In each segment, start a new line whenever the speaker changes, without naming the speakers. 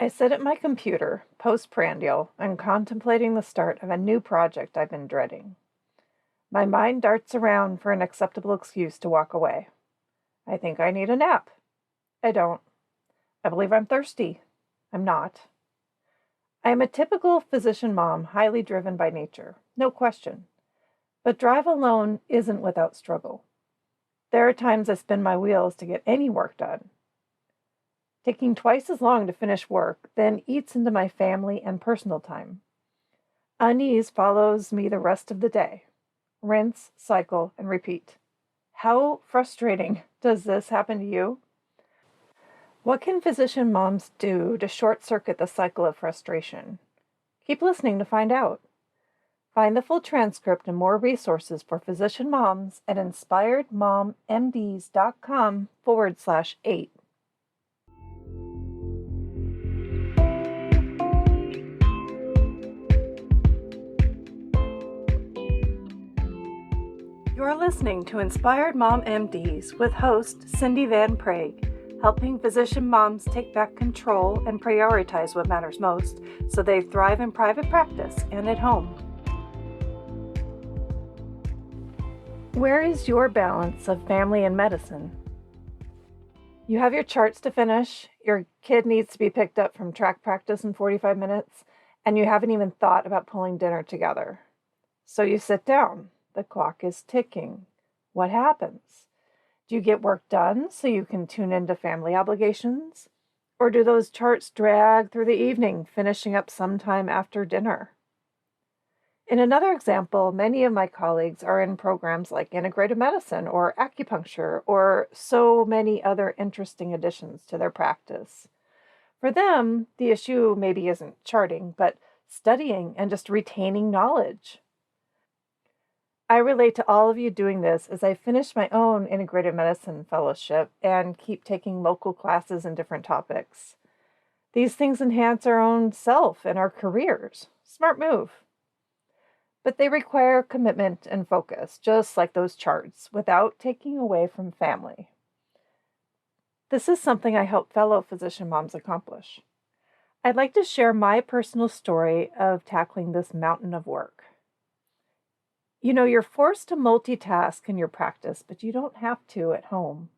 I sit at my computer, post-prandial, and contemplating the start of a new project I've been dreading. My mind darts around for an acceptable excuse to walk away. I think I need a nap. I don't. I believe I'm thirsty. I'm not. I am a typical physician mom, highly driven by nature, no question. But drive alone isn't without struggle. There are times I spin my wheels to get any work done, taking twice as long to finish work, then eats into my family and personal time. Unease follows me the rest of the day. Rinse, cycle, and repeat. How frustrating does this happen to you? What can physician moms do to short-circuit the cycle of frustration? Keep listening to find out. Find the full transcript and more resources for physician moms at inspiredmommds.com/8. You're listening to Inspired Mom MDs with host Cindy Van Prague, helping physician moms take back control and prioritize what matters most so they thrive in private practice and at home. Where is your balance of family and medicine? You have your charts to finish, your kid needs to be picked up from track practice in 45 minutes, and you haven't even thought about pulling dinner together. So you sit down. The clock is ticking. What happens? Do you get work done so you can tune into family obligations? Or do those charts drag through the evening, finishing up sometime after dinner? In another example, many of my colleagues are in programs like integrative medicine or acupuncture or so many other interesting additions to their practice. For them, the issue maybe isn't charting, but studying and just retaining knowledge. I relate to all of you doing this as I finish my own integrative medicine fellowship and keep taking local classes in different topics. These things enhance our own self and our careers. Smart move. But they require commitment and focus, just like those charts, without taking away from family. This is something I help fellow physician moms accomplish. I'd like to share my personal story of tackling this mountain of work. You know, you're forced to multitask in your practice, but you don't have to at home.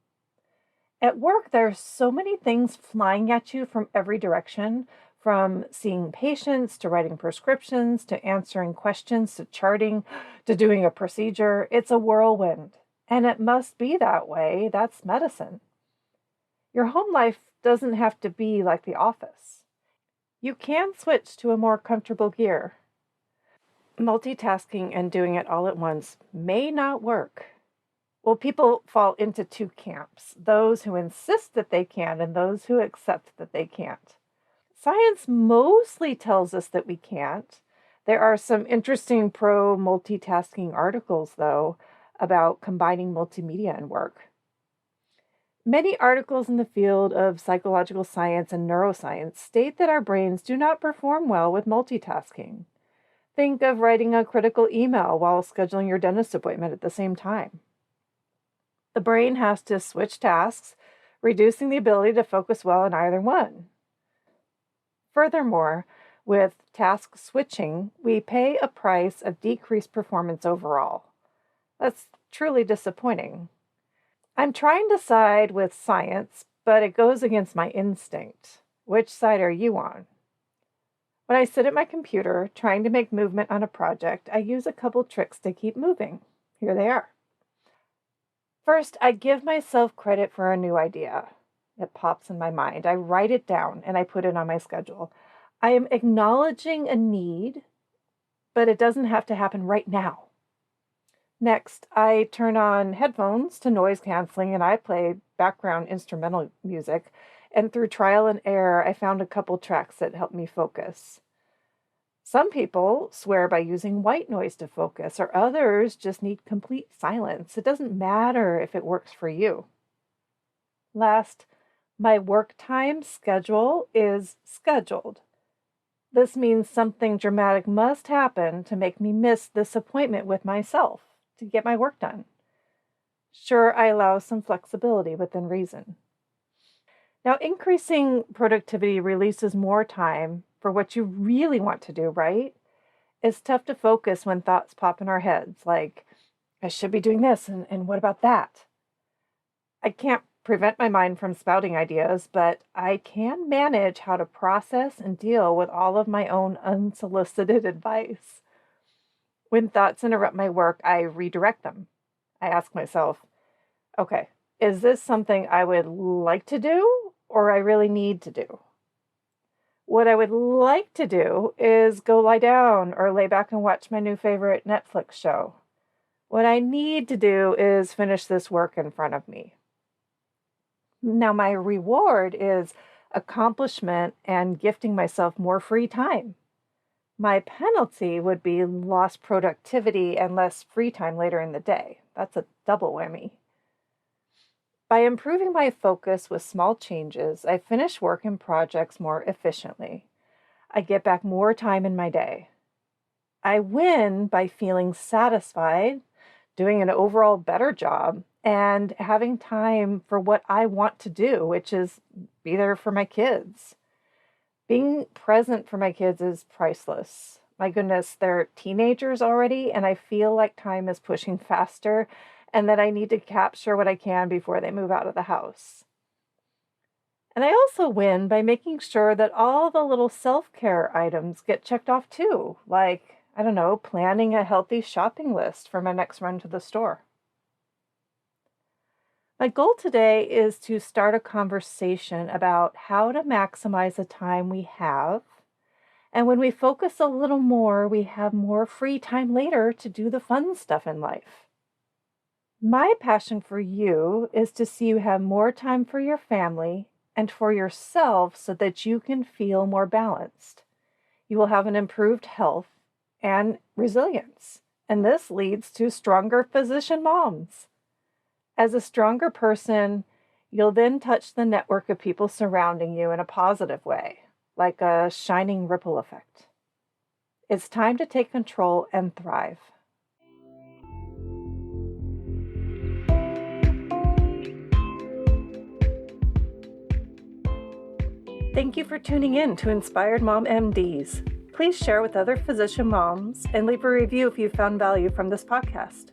At work, there are so many things flying at you from every direction, from seeing patients to writing prescriptions to answering questions to charting to doing a procedure. It's a whirlwind, and it must be that way. That's medicine. Your home life doesn't have to be like the office. You can switch to a more comfortable gear. Multitasking and doing it all at once may not work. Well, people fall into two camps, those who insist that they can and those who accept that they can't. Science mostly tells us that we can't. There are some interesting pro-multitasking articles, though, about combining multimedia and work. Many articles in the field of psychological science and neuroscience state that our brains do not perform well with multitasking. Think of writing a critical email while scheduling your dentist appointment at the same time. The brain has to switch tasks, reducing the ability to focus well on either one. Furthermore, with task switching, we pay a price of decreased performance overall. That's truly disappointing. I'm trying to side with science, but it goes against my instinct. Which side are you on? When I sit at my computer trying to make movement on a project, I use a couple tricks to keep moving. Here they are. First, I give myself credit for a new idea that pops in my mind. I write it down and I put it on my schedule. I am acknowledging a need, but it doesn't have to happen right now. Next, I turn on headphones to noise canceling and I play background instrumental music. And through trial and error, I found a couple tracks that helped me focus. Some people swear by using white noise to focus, or others just need complete silence. It doesn't matter if it works for you. Last, my work time schedule is scheduled. This means something dramatic must happen to make me miss this appointment with myself to get my work done. Sure, I allow some flexibility within reason. Now, increasing productivity releases more time for what you really want to do, right? It's tough to focus when thoughts pop in our heads, like, I should be doing this, and what about that? I can't prevent my mind from spouting ideas, but I can manage how to process and deal with all of my own unsolicited advice. When thoughts interrupt my work, I redirect them. I ask myself, okay, is this something I would like to do or I really need to do? What I would like to do is go lie down or lay back and watch my new favorite Netflix show. What I need to do is finish this work in front of me. Now, my reward is accomplishment and gifting myself more free time. My penalty would be lost productivity and less free time later in the day. That's a double whammy. By improving my focus with small changes, I finish work and projects more efficiently. I get back more time in my day. I win by feeling satisfied, doing an overall better job, and having time for what I want to do, which is be there for my kids. Being present for my kids is priceless. My goodness, they're teenagers already, and I feel like time is pushing faster and that I need to capture what I can before they move out of the house. And I also win by making sure that all the little self-care items get checked off too, like, I don't know, planning a healthy shopping list for my next run to the store. My goal today is to start a conversation about how to maximize the time we have. And when we focus a little more, we have more free time later to do the fun stuff in life. My passion for you is to see you have more time for your family and for yourself so that you can feel more balanced. You will have an improved health and resilience, and this leads to stronger physician moms. As a stronger person, you'll then touch the network of people surrounding you in a positive way, like a shining ripple effect. It's time to take control and thrive. Thank you for tuning in to Inspired Mom MDs. Please share with other physician moms and leave a review if you found value from this podcast.